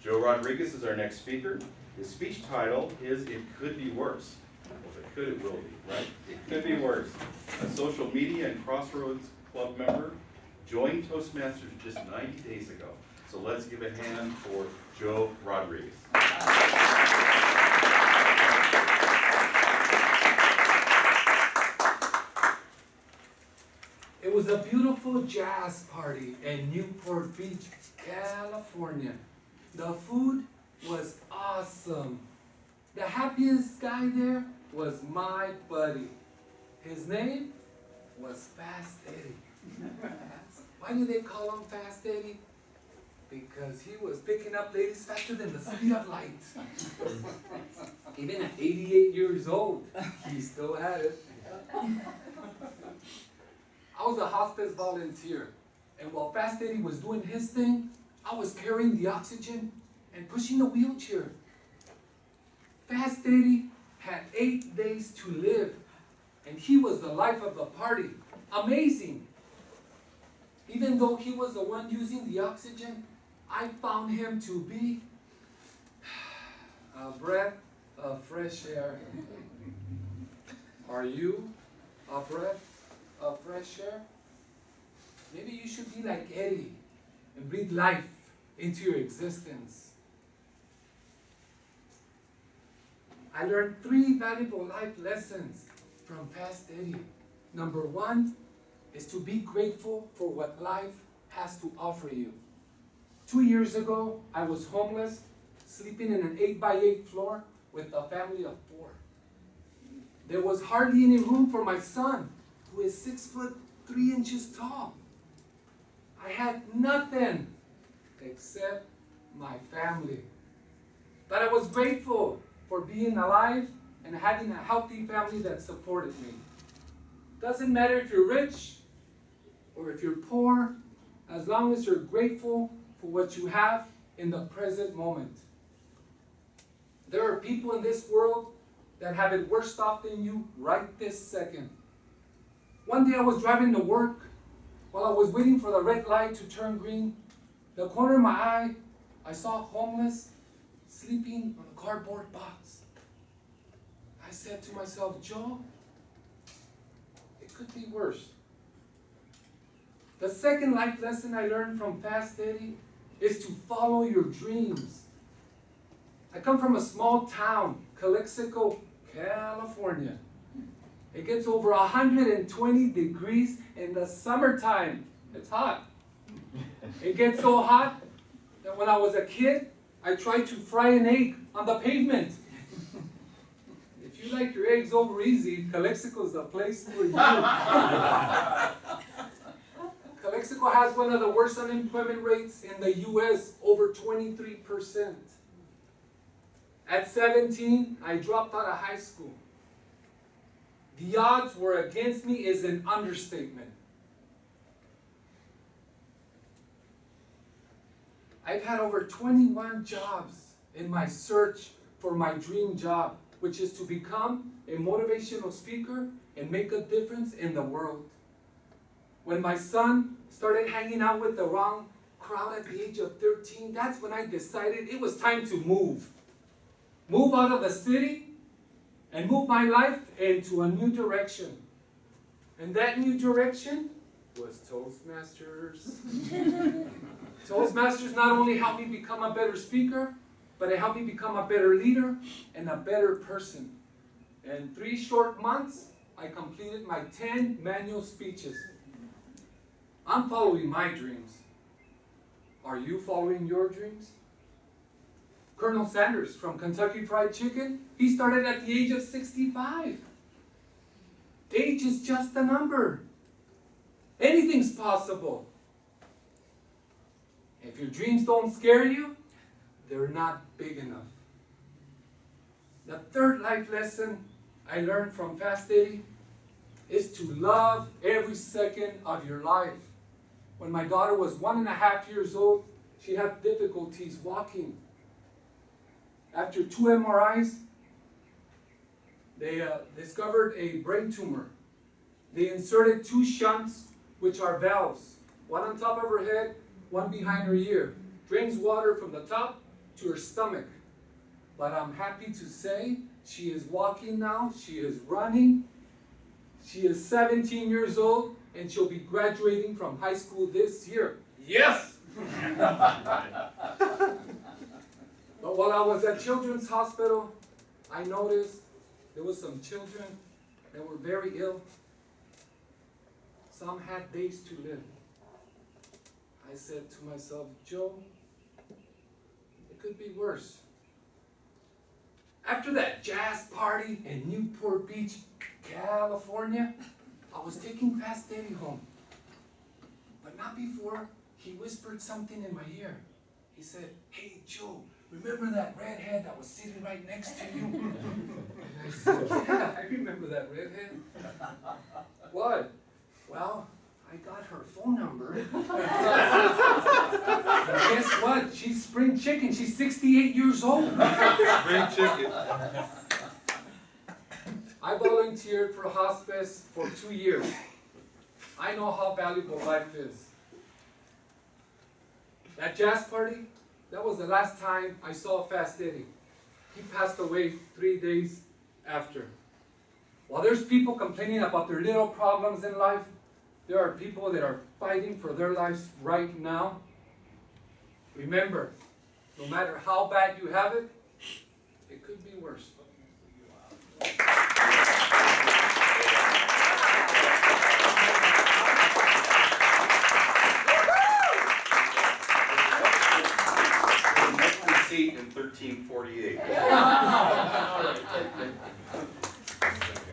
Joe Rodriguez is our next speaker. His speech title is It Could Be Worse. Well, if it could, it will be, right? It could be worse. A social media and Crossroads Club member joined Toastmasters just 90 days ago. So let's give a hand for Joe Rodriguez. It was a beautiful jazz party in Newport Beach, California. The food was awesome. The happiest guy there was my buddy. His name was Fast Eddie. Why do they call him Fast Eddie? Because he was picking up ladies faster than the speed of light. Even at 88 years old, he still had it. I was a hospice volunteer, and while Fast Eddie was doing his thing, I was carrying the oxygen and pushing the wheelchair. Fast Eddie had 8 days to live, and he was the life of the party. Amazing. Even though he was the one using the oxygen, I found him to be a breath of fresh air. Are you a breath of fresh air? Maybe you should be like Eddie and breathe life into your existence. I learned 3 valuable life lessons from Fast Eddie. Number 1 is to be grateful for what life has to offer you. 2 years ago, I was homeless, sleeping in an 8x8 floor with a family of 4. There was hardly any room for my son, who is 6'3" tall. I had nothing except my family. But I was grateful for being alive and having a healthy family that supported me. Doesn't matter if you're rich or if you're poor, as long as you're grateful for what you have in the present moment. There are people in this world that have it worse off than you right this second. One day I was driving to work. While I was waiting for the red light to turn green, the corner of my eye, I saw a homeless sleeping on a cardboard box. I said to myself, Joe, it could be worse. The second life lesson I learned from Fast Eddie is to follow your dreams. I come from a small town, Calexico, California. It gets over 120 degrees in the summertime. It's hot. It gets so hot that when I was a kid, I tried to fry an egg on the pavement. If you like your eggs over easy, Calexico is the place for you. Calexico has one of the worst unemployment rates in the U.S., over 23%. At 17, I dropped out of high school. The odds were against me is an understatement. I've had over 21 jobs in my search for my dream job, which is to become a motivational speaker and make a difference in the world. When my son started hanging out with the wrong crowd at the age of 13, that's when I decided it was time to move. Move out of the city and move my life into a new direction. And that new direction was Toastmasters. Toastmasters not only helped me become a better speaker, but it helped me become a better leader and a better person. In 3 short months, I completed my 10 manual speeches. I'm following my dreams. Are you following your dreams? Colonel Sanders from Kentucky Fried Chicken, he started at the age of 65. Age is just a number. Anything's possible. If your dreams don't scare you, they're not big enough. The third life lesson I learned from Fast Eddie is to love every second of your life. When my daughter was 1.5 years old, she had difficulties walking. After 2 MRIs, they discovered a brain tumor. They inserted 2 shunts, which are valves, one on top of her head, one behind her ear. Drains water from the top to her stomach. But I'm happy to say she is walking now, she is running. She is 17 years old and she'll be graduating from high school this year. Yes! But while I was at Children's Hospital, I noticed there was some children that were very ill. Some had days to live. I said to myself, Joe, it could be worse. After that jazz party in Newport Beach, California, I was taking Fast Eddie home. But not before he whispered something in my ear. He said, hey Joe, remember that redhead that was sitting right next to you? I said, yeah, I remember that redhead. What? Well, I got her phone number. And guess what? She's spring chicken. She's 68 years old. Spring chicken. I volunteered for hospice for 2 years. I know how valuable life is. That jazz party, that was the last time I saw Fast Eddie. He passed away 3 days after. While there's people complaining about their little problems in life, there are people that are fighting for their lives right now. Remember, no matter how bad you have it, it could be worse.